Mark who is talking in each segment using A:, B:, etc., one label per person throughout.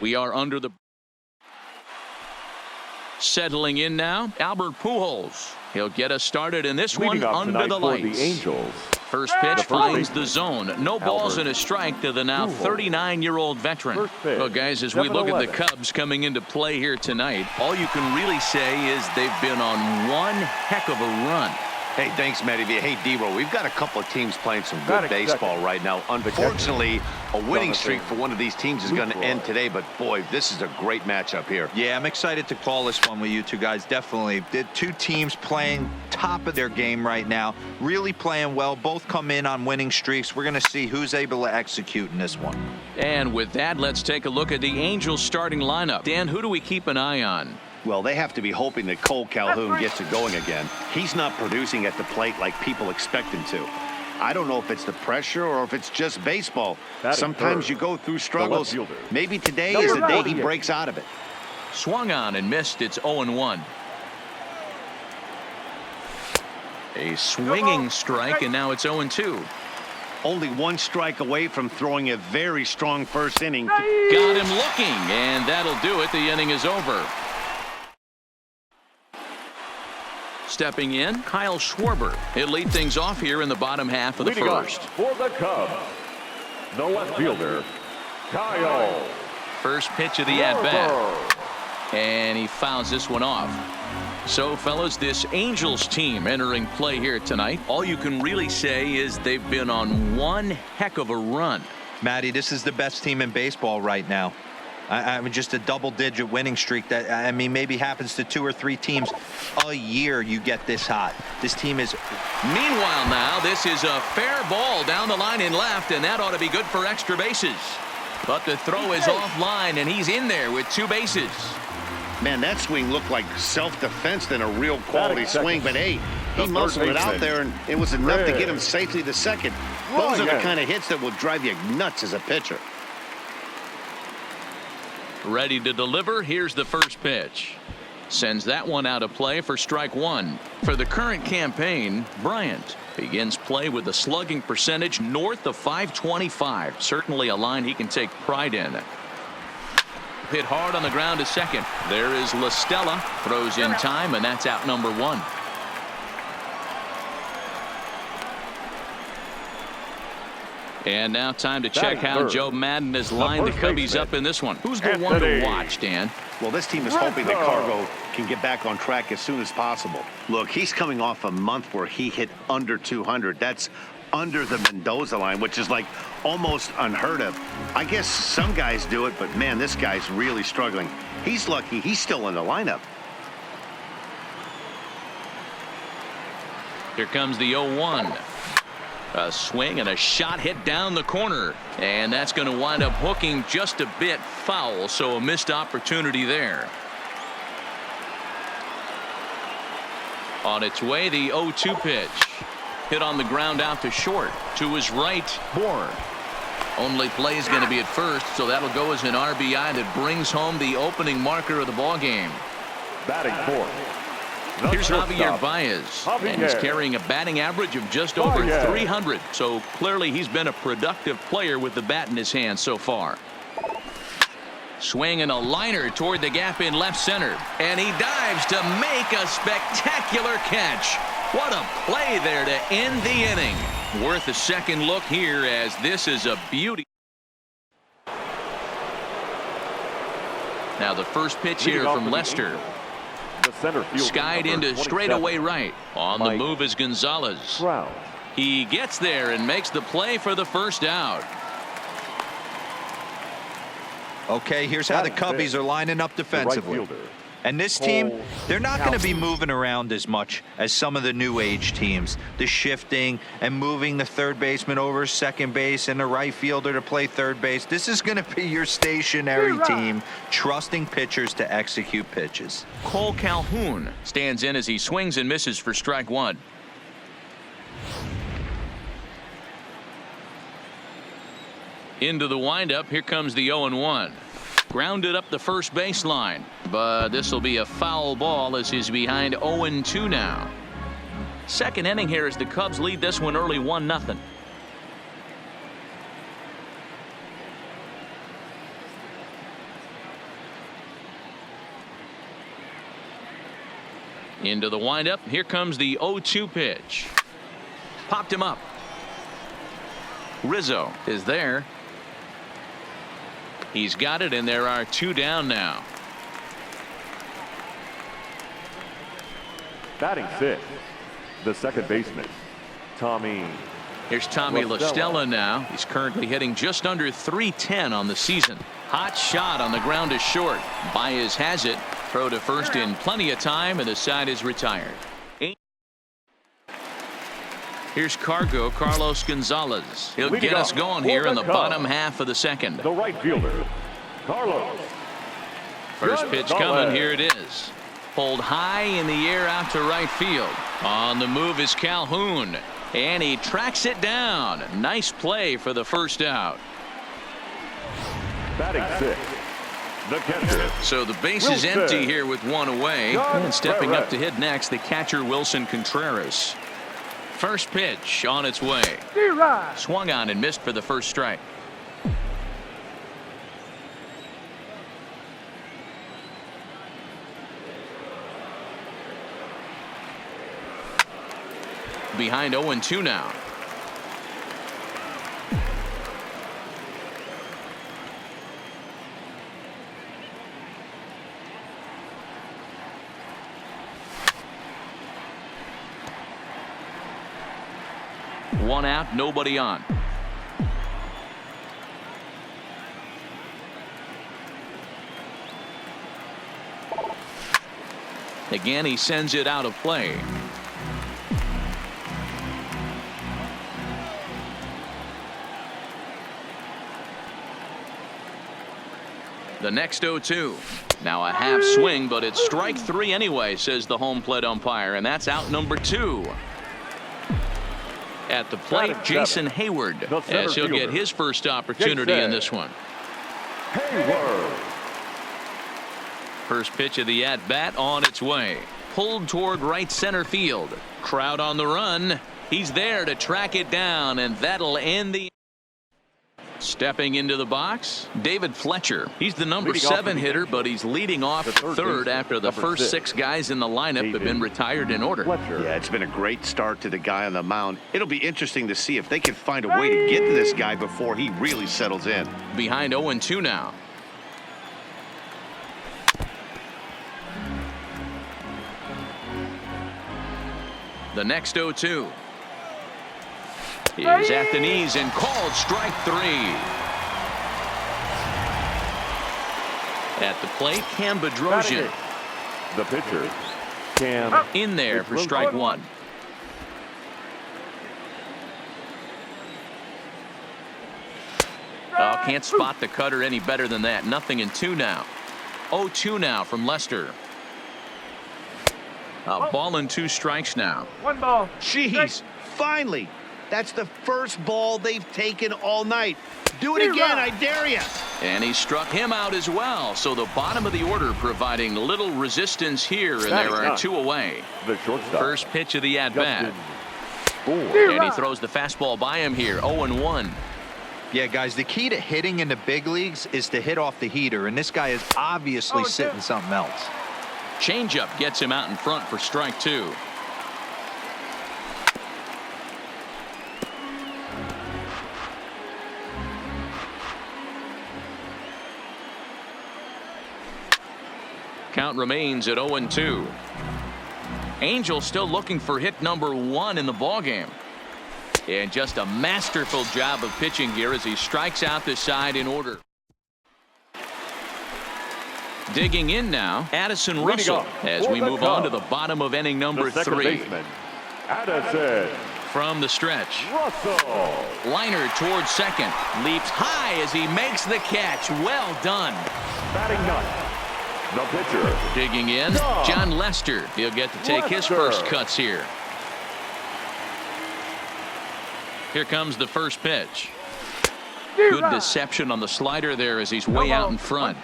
A: We are under the. Settling in now, Albert Pujols. He'll get us started in this one under the lights.
B: The Angels.
A: First pitch finds the zone. No balls and a strike to the now 39-year-old veteran. Well, guys, as we look at the Cubs coming into play here tonight, all you can really say is they've been on one heck of a run.
C: Hey, thanks, Matty. Hey, D-Roll, we've got a couple of teams playing some good baseball right now. Unfortunately, a winning streak for one of these teams is going to end today, but boy, this is a great matchup here.
D: Yeah, I'm excited to call this one with you two guys. Definitely. The two teams playing top of their game right now, really playing well. Both come in on winning streaks. We're going to see who's able to execute in this one.
A: And with that, let's take a look at the Angels starting lineup. Dan, who do we keep an eye on?
C: Well, they have to be hoping that Cole Calhoun gets it going again. He's not producing at the plate like people expect him to. I don't know if it's the pressure or if it's just baseball. Sometimes you go through struggles. Maybe today is the day he breaks out of it.
A: Swung on and missed. It's 0-1. A swinging strike, and now it's 0-2.
C: Only one strike away from throwing a very strong first inning.
A: Got him looking, and that'll do it. The inning is over. Stepping in, Kyle Schwarber. He'll lead things off here in the bottom half of the first.
B: For the Cubs, the left fielder, Kyle.
A: First pitch of the at-bat. And he fouls this one off. So, fellas, this Angels team entering play here tonight, all you can really say is they've been on one heck of a run.
D: Matty, this is the best team in baseball right now. I mean, just a double-digit winning streak that, I mean, maybe happens to 2 or 3 teams a year you get this hot. This team is.
A: Meanwhile now, this is a fair ball down the line in left, and that ought to be good for extra bases. But the throw is offline, and he's in there with 2 bases.
C: Man, that swing looked like self-defense than a real quality swing. But, hey, he muscled it out there, and it was enough to get him safely to second. Those are the kind of hits that will drive you nuts as a pitcher.
A: Ready to deliver. Here's the first pitch. Sends that one out of play for strike 1. For the current campaign, Bryant begins play with a slugging percentage north of .525. Certainly a line he can take pride in. Hit hard on the ground to second. There is La Stella. Throws in time, and that's out number 1. And now time to check how Joe Madden has lined the Cubbies up in this one. Who's the one to watch, Dan?
C: Well, this team is hoping that CarGo can get back on track as soon as possible. Look, he's coming off a month where he hit under 200. That's under the Mendoza line, which is like almost unheard of. I guess some guys do it, but man, this guy's really struggling. He's lucky he's still in the lineup.
A: Here comes the 0-1. A swing and a shot hit down the corner, and that's going to wind up hooking just a bit foul, so a missed opportunity there. On its way, the 0-2 pitch. Hit on the ground out to short. To his right, Bohr. Only play is going to be at first, so that'll go as an RBI that brings home the opening marker of the ball game.
B: Batting fourth.
A: Here's Javier Baez, and he's carrying a batting average of just over 300. So clearly he's been a productive player with the bat in his hand so far. Swing and a liner toward the gap in left center, and he dives to make a spectacular catch. What a play there to end the inning. Worth a second look here, as this is a beauty. Now the first pitch here from Lester. Skied into straightaway right. On the move is Gonzalez. He gets there and makes the play for the first out.
D: Okay, here's how the Cubbies are lining up defensively. And this team, they're not going to be moving around as much as some of the new age teams. The shifting and moving the third baseman over second base and the right fielder to play third base. This is going to be your stationary team, trusting pitchers to execute pitches.
A: Cole Calhoun stands in as he swings and misses for strike 1. Into the windup. Here comes the 0-1. Grounded up the first baseline, but this will be a foul ball as he's behind 0-2 now. Second inning here as the Cubs lead this one early 1-0. Into the windup. Here comes the 0-2 pitch. Popped him up. Rizzo is there. He's got it, and there are 2 down now.
B: Batting 6, the second baseman, Tommy.
A: Here's Tommy La Stella now. He's currently hitting just under .310 on the season. Hot shot on the ground is short. Baez has it. Throw to first in plenty of time, and the side is retired. Here's Carlos Gonzalez. He'll get us going here in the bottom half of the second.
B: The right fielder, Carlos.
A: First pitch coming. Here it is. Pulled high in the air out to right field. On the move is Calhoun. And he tracks it down. Nice play for the first out.
B: Batting 6, the catcher.
A: So the base is empty here with 1 away. And stepping up to hit next, the catcher Wilson Contreras. First pitch on its way. Swung on and missed for the first strike. Behind 0-2 now. One out, nobody on. Again, he sends it out of play. The next 0-2. Now a half swing, but it's strike 3 anyway, says the home plate umpire, and that's out number 2. At the plate, Jason Hayward, as he'll get his first opportunity in this one.
B: Hayward.
A: First pitch of the at-bat on its way. Pulled toward right center field. Crowd on the run. He's there to track it down, and that'll end the... Stepping into the box, David Fletcher. He's the number 7 hitter, but he's leading off third after the first 6 guys in the lineup have been retired in order.
C: Yeah, it's been a great start to the guy on the mound. It'll be interesting to see if they can find a way to get to this guy before he really settles in.
A: Behind 0-2 now. The next 0-2 is at the knees and called strike 3. At the plate, Cam Bedrosian.
B: The pitcher, Cam.
A: In there for strike 1. Oh, can't spot the cutter any better than that. Nothing in 2 now. 0-2 now from Lester. A ball and 2 strikes now.
E: 1 ball.
C: Jeez, finally. That's the first ball they've taken all night. Do it again, I dare you.
A: And he struck him out as well. So the bottom of the order providing little resistance here, and there are 2 away.
B: The shortstop.
A: First pitch of the at-bat. And he throws the fastball by him here, 0-1.
D: Yeah, guys, the key to hitting in the big leagues is to hit off the heater, and this guy is obviously sitting something else.
A: Changeup gets him out in front for strike 2. Count remains at 0-2. Angel still looking for hit number 1 in the ballgame. And just a masterful job of pitching here as he strikes out the side in order. Digging in now, Addison Russell, as we move on to the bottom of inning number 3.
B: Addison.
A: From the stretch.
B: Russell.
A: Liner towards second. Leaps high as he makes the catch. Well done.
B: Batting 9. The pitcher.
A: Digging in, John Lester. He'll get to take his first cuts here. Here comes the first pitch. Good deception on the slider there as he's way out in front.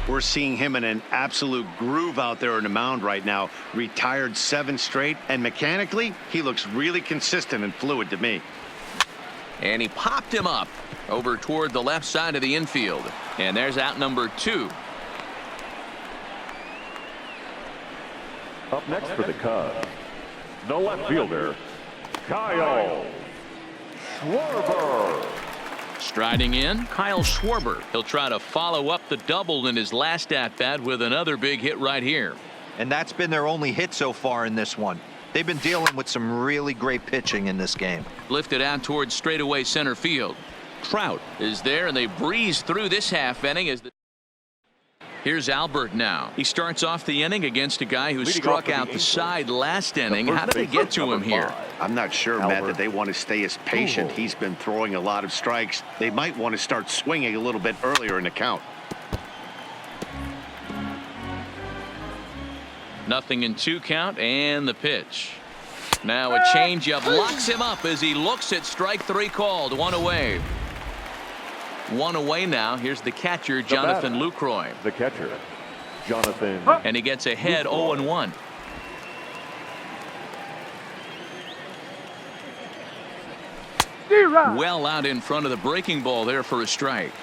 C: We're seeing him in an absolute groove out there on the mound right now. Retired 7 straight, and mechanically, he looks really consistent and fluid to me.
A: And he popped him up over toward the left side of the infield. And there's out number 2.
B: Up next for the Cubs, the left fielder, Kyle Schwarber.
A: Striding in, Kyle Schwarber. He'll try to follow up the double in his last at-bat with another big hit right here.
D: And that's been their only hit so far in this one. They've been dealing with some really great pitching in this game.
A: Lifted out towards straightaway center field. Trout is there, and they breeze through this half inning. Here's Albert now. He starts off the inning against a guy who struck out the side last inning. How did they get to him here?
C: I'm not sure, Matt, that they want to stay as patient. He's been throwing a lot of strikes. They might want to start swinging a little bit earlier in the count.
A: 0-2 count, and the pitch. Now a changeup locks him up as he looks at strike 3 called. 1 away. 1 away now. Here's the catcher, Jonathan Lucroy.
B: The catcher, Jonathan.
A: And he gets ahead 0-1. Well out in front of the breaking ball there for a strike.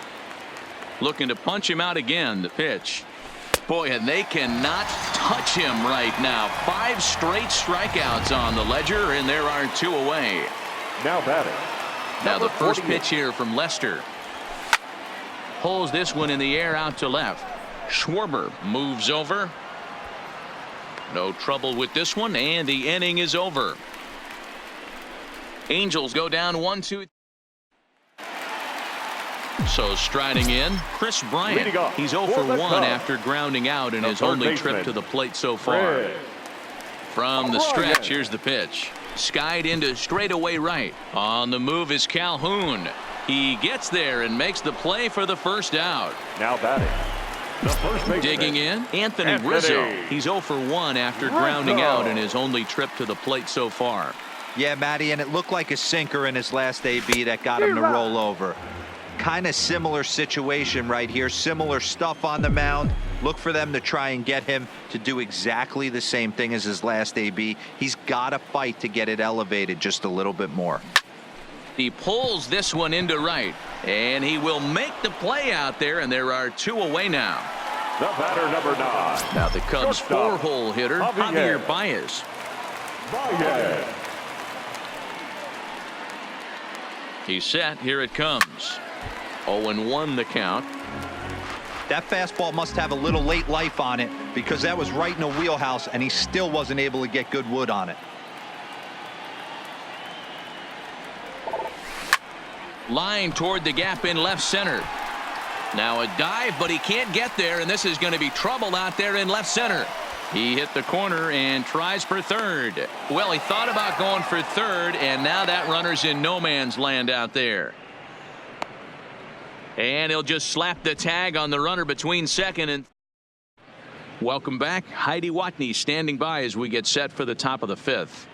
A: Looking to punch him out again. The pitch. Boy, and they cannot touch him right now. 5 straight strikeouts on the ledger, and there are 2 away.
B: Now batting.
A: Now the first pitch here from Lester. Pulls this one in the air out to left. Schwarber moves over. No trouble with this one, and the inning is over. Angels go down 1-2. So striding in, Chris Bryant. He's 0 for 1 after grounding out in his only trip to the plate so far. From the stretch, here's the pitch. Skied into straightaway right. On the move is Calhoun. He gets there and makes the play for the first out.
B: Now batting. The first baseman.
A: Digging in, Anthony Rizzo. He's 0 for 1 after grounding out in his only trip to the plate so far.
D: Yeah, Matty, and it looked like a sinker in his last AB that got him to roll over. Kind of similar situation right here. Similar stuff on the mound. Look for them to try and get him to do exactly the same thing as his last AB. He's got to fight to get it elevated just a little bit more.
A: He pulls this one into right, and he will make the play out there, and there are 2 away now.
B: The batter, number 9.
A: Now the Cubs' 4-hole hitter, Javier Baez. He's set. Here it comes. 0-1 the count.
D: That fastball must have a little late life on it because that was right in the wheelhouse, and he still wasn't able to get good wood on it.
A: Line toward the gap in left center. Now a dive, but he can't get there, and this is going to be trouble out there in left center. He hit the corner and tries for third. Well, he thought about going for third, and now that runner's in no man's land out there. And he'll just slap the tag on the runner between second and. Welcome back. Heidi Watney standing by as we get set for the top of the 5th.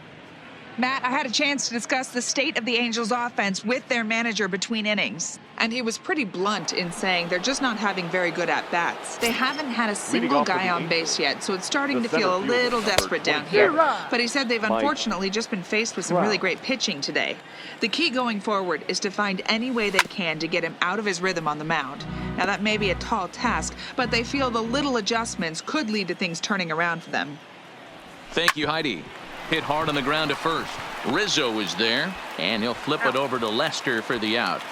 E: Matt, I had a chance to discuss the state of the Angels offense with their manager between innings. And he was pretty blunt in saying they're just not having very good at-bats. They haven't had a single guy on base yet, so it's starting to feel a little desperate down here. But he said they've unfortunately just been faced with some really great pitching today. The key going forward is to find any way they can to get him out of his rhythm on the mound. Now, that may be a tall task, but they feel the little adjustments could lead to things turning around for them.
A: Thank you, Heidi. Hit hard on the ground to first. Rizzo is there, and he'll flip it over to Lester for the out.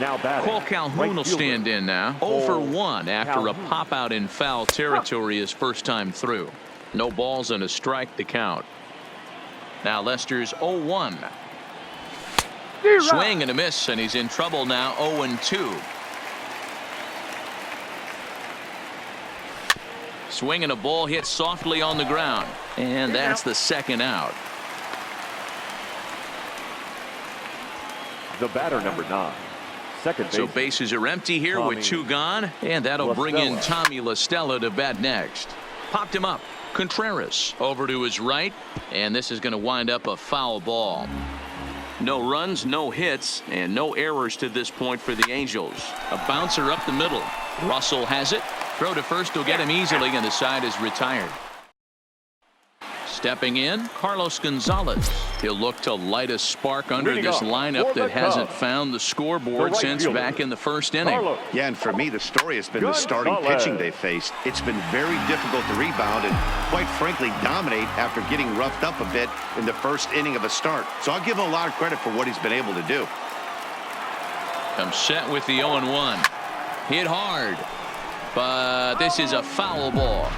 B: Now batting.
A: Cole Calhoun will stand in now. 0 for 1 after a pop out in foul territory his first time through. No balls and a strike to count. Now Lester's 0-1. Swing and a miss, and he's in trouble now. 0-2. Swing and a ball hit softly on the ground, and that's the second out.
B: The batter, number 9. Second base.
A: So bases are empty here with 2 gone, and that'll bring in Tommy La Stella to bat next. Popped him up. Contreras over to his right, and this is going to wind up a foul ball. No runs, no hits, and no errors to this point for the Angels. A bouncer up the middle. Russell has it. Throw to first will get him easily, and the side is retired. Stepping in, Carlos Gonzalez. He'll look to light a spark under
B: Leading
A: this
B: off
A: lineup
B: for the
A: that hasn't
B: Cubs,
A: found the scoreboard since
B: fielder,
A: back in the first inning.
B: Carlos.
C: Yeah, and for me, the story has been the starting
B: Gonzalez.
C: pitching they faced. It's been very difficult to rebound and, quite frankly, dominate after getting roughed up a bit in the first inning of a start. So I'll give him a lot of credit for what he's been able to do.
A: Comes set with the 0-1. Hit hard, but this is a foul ball.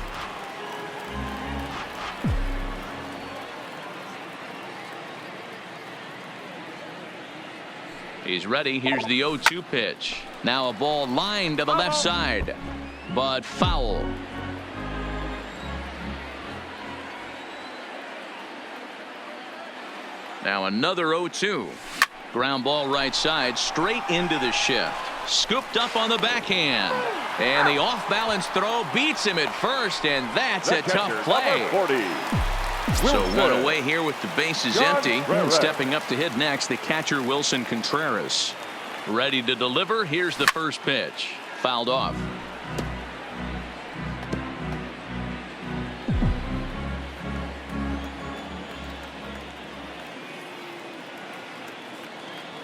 A: He's ready. Here's the 0-2 pitch. Now a ball lined to the left side, but foul. Now another 0-2. Ground ball right side, straight into the shift. Scooped up on the backhand. And the off-balance throw beats him at first, and that's a tough play. So one away here with the bases empty. And stepping up to hit next, the catcher Wilson Contreras. Ready to deliver. Here's the first pitch. Fouled off.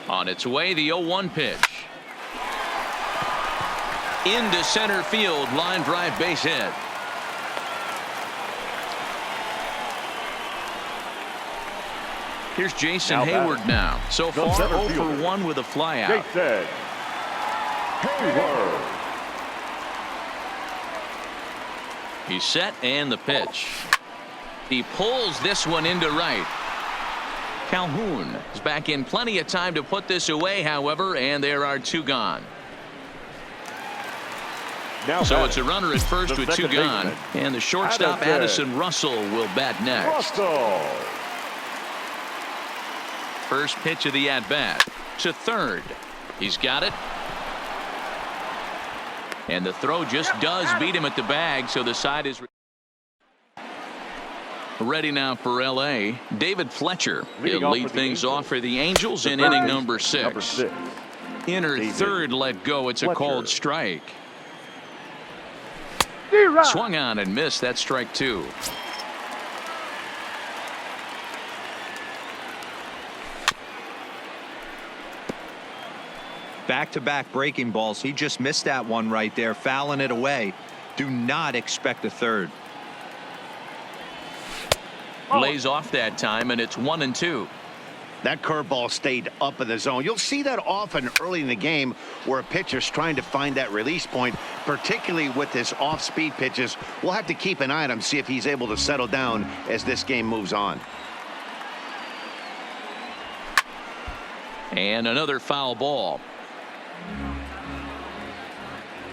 A: On its way, the 0-1 pitch. Into center field, line drive, base hit. Here's Jason Hayward now. So far, 0 for 1 with a flyout.
B: Jason Hayward.
A: He's set, and the pitch. He pulls this one into right. Calhoun is back in plenty of time to put this away, however, and there are 2 gone. So it's a runner at first with 2 gone, and the shortstop Addison Russell will bat next. First pitch of the at-bat to third. He's got it. And the throw just does beat him at the bag, so the side is ready now for L.A. David Fletcher. He'll lead things off for the Angels in inning number 6. Inner third let go. It's a called strike. Swung on and missed. That's strike 2.
D: Back-to-back breaking balls. He just missed that one right there, fouling it away. Do not expect a third.
A: Lays off that time, and it's 1-2.
C: That curveball stayed up in the zone. You'll see that often early in the game where a pitcher's trying to find that release point, particularly with his off-speed pitches. We'll have to keep an eye on him, see if he's able to settle down as this game moves on.
A: And another foul ball.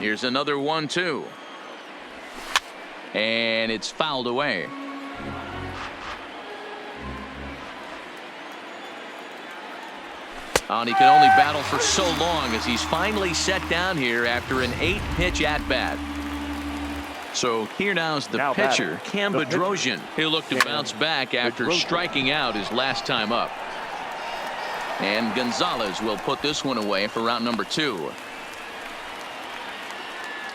A: Here's another 1-2. And it's fouled away. And he can only battle for so long as he's finally set down here after an 8-pitch at-bat. So here now's the pitcher, Cam Bedrosian. He'll look to bounce back after striking out his last time up. And Gonzalez will put this one away for round number 2.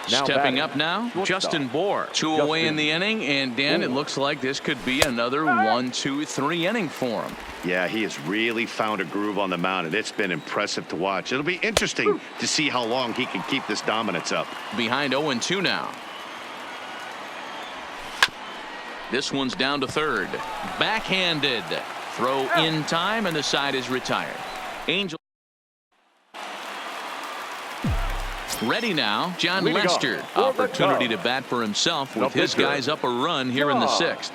A: Stepping up now, Justin Bour. 2 away in the inning, and Dan, it looks like this could be another 1-2-3 inning for him.
C: Yeah, he has really found a groove on the mound, and it's been impressive to watch. It'll be interesting to see how long he can keep this dominance up.
A: Behind 0-2 now. This one's down to third. Backhanded. Throw in time, and the side is retired. Angel. Ready now, John Lester. Opportunity to bat for himself with his guys up a run here in the 6th.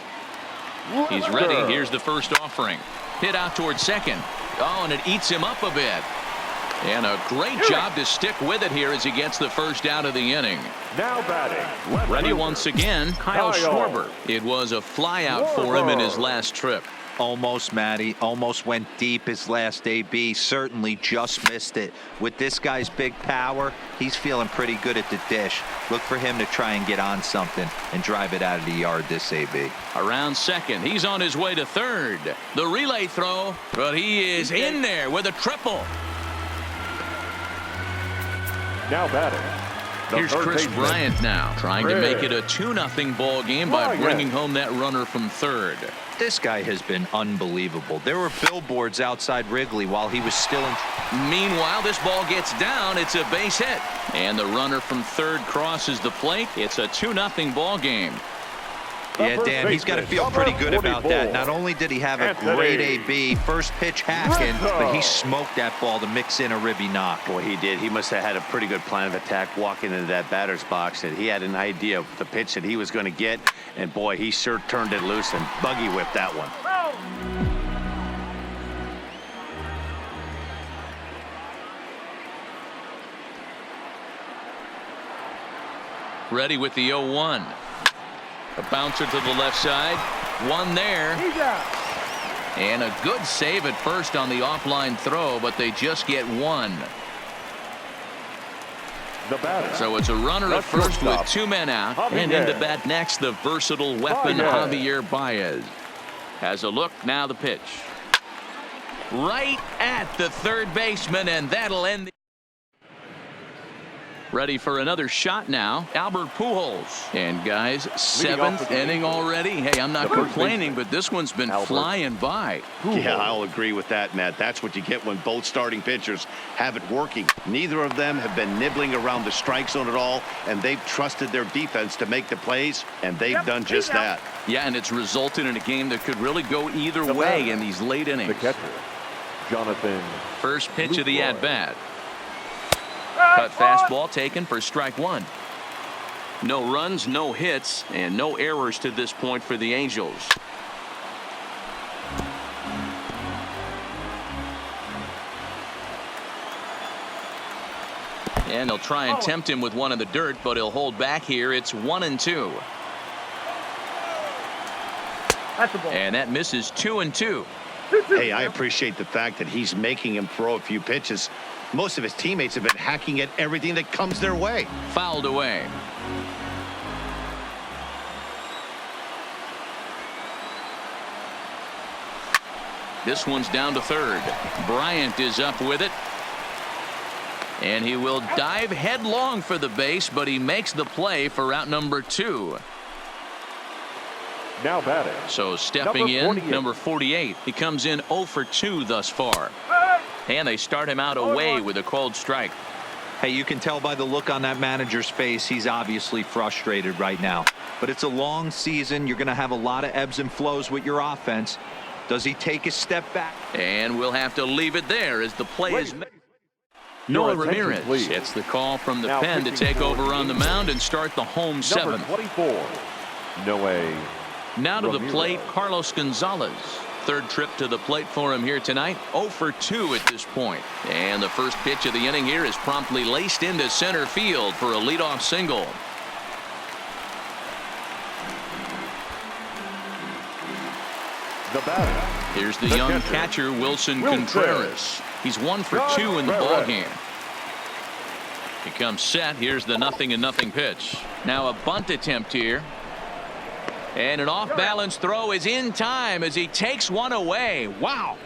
A: He's ready. Here's the first offering. Hit out towards second. Oh, and it eats him up a bit. And a great job to stick with it here as he gets the first out of the inning.
B: Now batting.
A: Ready once again, Kyle Schwarber. It was a flyout for him in his last trip.
D: Almost, Matty. Almost went deep his last AB. Certainly just missed it. With this guy's big power, he's feeling pretty good at the dish. Look for him to try and get on something and drive it out of the yard this AB.
A: Around second. He's on his way to third. The relay throw, but he is in there with a triple.
B: Now batting.
A: Here's Chris Bryant now, trying to make it a 2-0 ball game by bringing home that runner from third.
D: This guy has been unbelievable. There were billboards outside Wrigley while he was still in.
A: Meanwhile, this ball gets down. It's a base hit. And the runner from third crosses the plate. It's a 2-0 ball game.
D: Yeah, Dan, he's got to feel pretty good about that. Not only did he have a great AB first pitch hacking, but he smoked that ball to mix in a ribby knock.
C: Boy, he did. He must have had a pretty good plan of attack walking into that batter's box. And he had an idea of the pitch that he was going to get. And boy, he sure turned it loose and buggy whipped that one.
A: Ready with the 0-1. A bouncer to the left side. One there. And a good save at first on the offline throw, but they just get one. So it's a runner at first with 2 men out. And into bat next, the versatile weapon Javier Baez. Has a look, now the pitch. Right at the third baseman, and that'll end the... Ready for another shot now, Albert Pujols. And guys, 7th inning already. Hey, I'm not complaining, but this one's been flying by.
C: Yeah, I'll agree with that, Matt. That's what you get when both starting pitchers have it working. Neither of them have been nibbling around the strike zone at all, and they've trusted their defense to make the plays, and they've done just that.
A: Yeah, and it's resulted in a game that could really go either way in these late innings.
B: The catcher, Jonathan.
A: First pitch of the at-bat. Cut fastball taken for strike one. No runs, no hits, and no errors to this point for the Angels. And they'll try and tempt him with one in the dirt, but he'll hold back here. It's 1-2. And that misses 2-2.
C: Hey, I appreciate the fact that he's making him throw a few pitches. Most of his teammates have been hacking at everything that comes their way.
A: Fouled away. This one's down to third. Bryant is up with it. And he will dive headlong for the base, but he makes the play for out number 2.
B: Now batting.
A: So stepping in, number 48. He comes in 0 for 2 thus far. And they start him out away with a called strike.
D: Hey, you can tell by the look on that manager's face, he's obviously frustrated right now. But it's a long season. You're going to have a lot of ebbs and flows with your offense. Does he take a step back?
A: And we'll have to leave it there as the play is made. Noah Ramirez gets the call from the pen to take over on the mound and start the home 7th.
B: 24, Noah.
A: Now to the plate, Carlos Gonzalez. Third trip to the plate for him here tonight. 0 for 2 at this point. And the first pitch of the inning here is promptly laced into center field for a leadoff single.
B: The batter.
A: Here's the young catcher, Wilson Contreras. He's 1 for 2 in the ballgame. He comes set. Here's the 0-0 pitch. Now a bunt attempt here. And an off-balance throw is in time as he takes one away. Wow.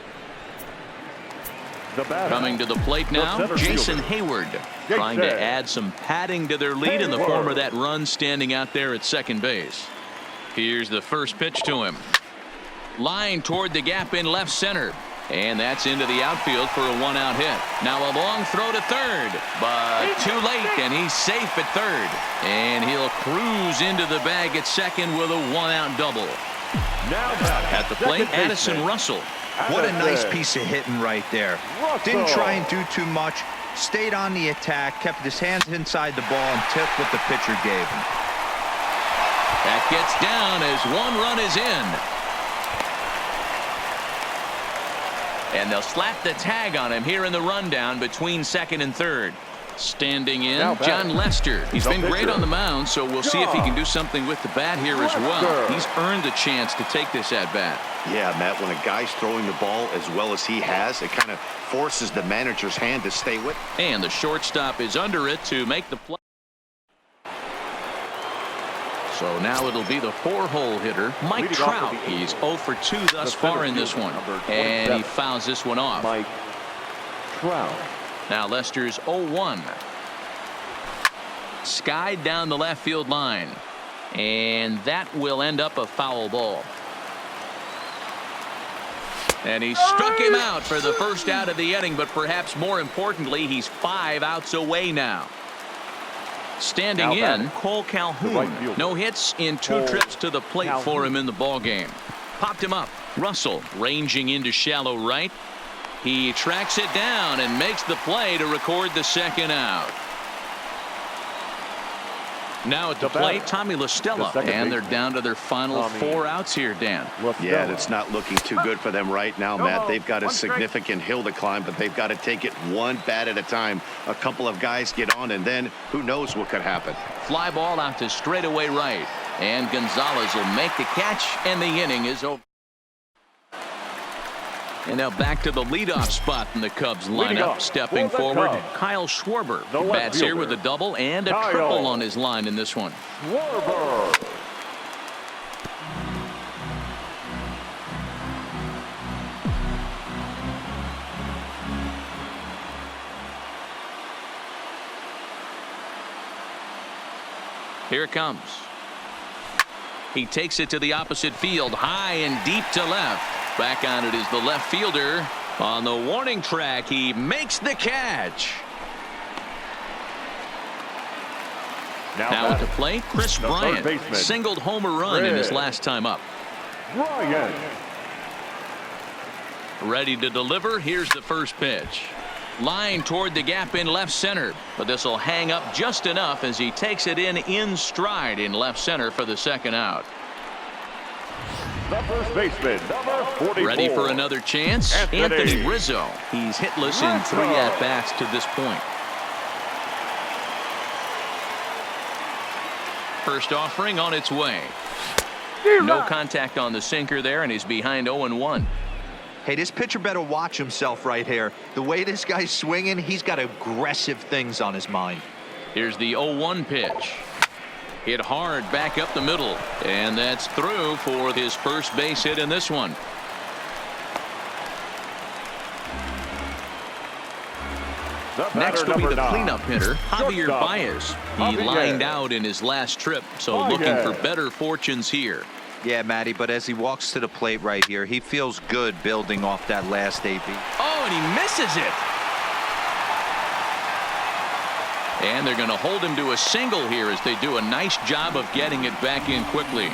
A: Coming to the plate now, Jason Hayward. Trying to add some padding to their lead in the form of that run standing out there at second base. Here's the first pitch to him. Line toward the gap in left center. And that's into the outfield for a 1-out hit. Now a long throw to third, but too late, and he's safe at third. And he'll cruise into the bag at second with a 1-out double.
B: Now
A: at the plate, Addison Russell.
D: What a nice piece of hitting right there. Didn't try and do too much. Stayed on the attack, kept his hands inside the ball, and took what the pitcher gave him.
A: That gets down as one run is in. And they'll slap the tag on him here in the rundown between second and third. Standing in, John Lester. He's been great on the mound, so we'll see if he can do something with the bat here as well. He's earned a chance to take this at bat.
C: Yeah, Matt, when a guy's throwing the ball as well as he has, it kind of forces the manager's hand to stay with.
A: And the shortstop is under it to make the play. So now it'll be the 4-hole hitter, Mike Trout. He's 0 for 2 thus far in this one. And he fouls this one off.
B: Mike Trout.
A: Now Lester's 0-1. Skied down the left field line. And that will end up a foul ball. And he struck him out for the first out of the inning, but perhaps more importantly, he's 5 outs away now. Standing in, Cole Calhoun. No hits in 2 trips to the plate for him in the ballgame. Popped him up. Russell ranging into shallow right. He tracks it down and makes the play to record the second out. Now at the plate, Tommy LaStella, and they're down to their final 4 outs here, Dan.
C: Yeah, it's not looking too good for them right now, Matt. They've got a significant hill to climb, but they've got to take it one bat at a time. A couple of guys get on, and then who knows what could happen.
A: Fly ball out to straightaway right, and Gonzalez will make the catch, and the inning is over. And now back to the leadoff spot in the Cubs lineup. Stepping forward, Kyle Schwarber bats here with a double and a triple on his line in this one.
B: Schwarber.
A: Here it comes. He takes it to the opposite field, high and deep to left. Back on it is the left fielder. On the warning track, he makes the catch. Now at the plate, Chris Bryant singled home a run in his last time up.
B: Bryant.
A: Ready to deliver. Here's the first pitch. Line toward the gap in left center, but this will hang up just enough as he takes it in stride in left center for the second out.
B: The first baseman, number 44.
A: Ready for another chance? Anthony Rizzo. He's hitless in 3 at-bats to this point. First offering on its way. No contact on the sinker there, and he's behind 0-1.
D: Hey, this pitcher better watch himself right here. The way this guy's swinging, he's got aggressive things on his mind.
A: Here's the 0-1 pitch. Hit hard back up the middle, and that's through for his first base hit in this one. Next will be the cleanup hitter, Javier Baez. He lined out in his last trip, so looking for better fortunes here.
D: Yeah, Matty, but as he walks to the plate right here, he feels good building off that last AB.
A: Oh, and he misses it. And they're going to hold him to a single here as they do a nice job of getting it back in quickly.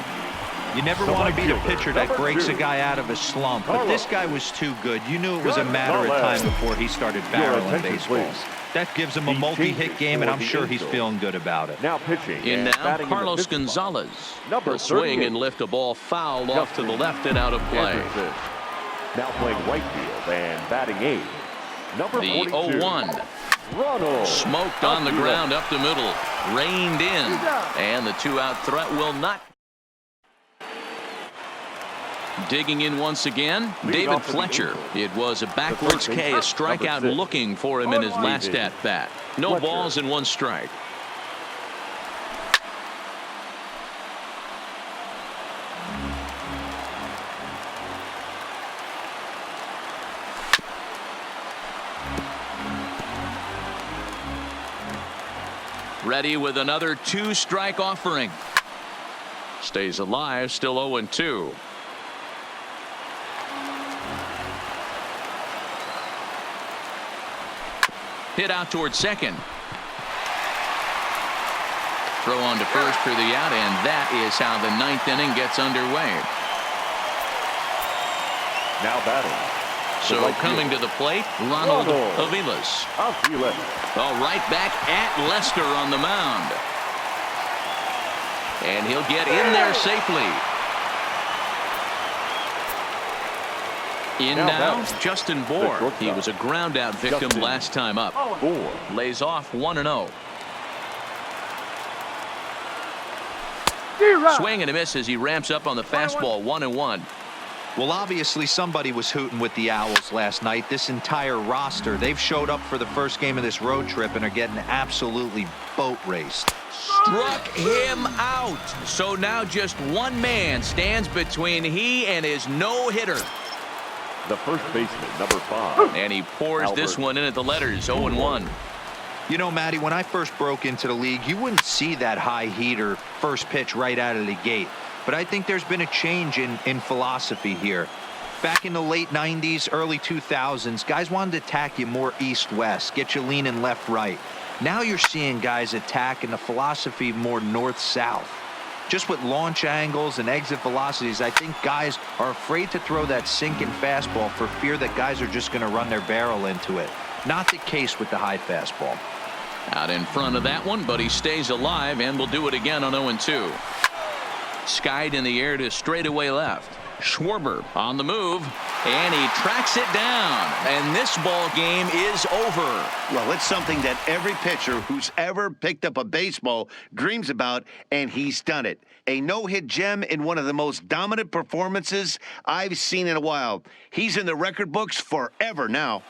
D: You never want to be the pitcher that breaks a guy out of a slump, but this guy was too good. You knew it was a matter of time before he started barreling baseballs. That gives him a multi-hit game, and I'm sure he's feeling good about it.
B: Now pitching.
A: In now, Carlos Gonzalez will swing and lift a ball foul off to the left and out of play.
B: Now playing right field and batting 8. Number
A: the 0-1.
B: Ronald.
A: Smoked on the ground up the middle. Reined in. And the 2-out threat will not. Digging in once again, David Fletcher. It was a backwards K, a strikeout looking for him in his last at-bat. No balls and 1 strike. Ready with another 2-strike offering. Stays alive, still 0-2. Hit out towards second. Throw on to first for the out, and that is how the 9th inning gets underway.
B: Now batting.
A: So coming to the plate, Ronald Aviles. All right, back at Lester on the mound. And he'll get in there safely. In now, Justin Bohr. He was a ground out victim last time up. Lays off 1-0. Swing and a miss as he ramps up on the fastball. 1-1.
D: Well, obviously somebody was hooting with the Owls last night. This entire roster, they've showed up for the first game of this road trip and are getting absolutely boat raced.
A: Struck him out. So now just one man stands between he and his no-hitter.
B: The first baseman, number 5.
A: And he pours this one in at the letters. 0-1.
D: You know, Matty, when I first broke into the league, you wouldn't see that high heater first pitch right out of the gate. But I think there's been a change in philosophy here. Back in the late 90s, early 2000s, guys wanted to attack you more east-west, get you leaning left-right. Now you're seeing guys attack in the philosophy more north-south. Just with launch angles and exit velocities, I think guys are afraid to throw that sinking fastball for fear that guys are just going to run their barrel into it. Not the case with the high fastball.
A: Out in front of that one, but he stays alive and will do it again on 0-2. Skied in the air to straightaway left. Schwarber on the move, and he tracks it down. And this ball game is over.
C: Well, it's something that every pitcher who's ever picked up a baseball dreams about, and he's done it. A no-hit gem in one of the most dominant performances I've seen in a while. He's in the record books forever now.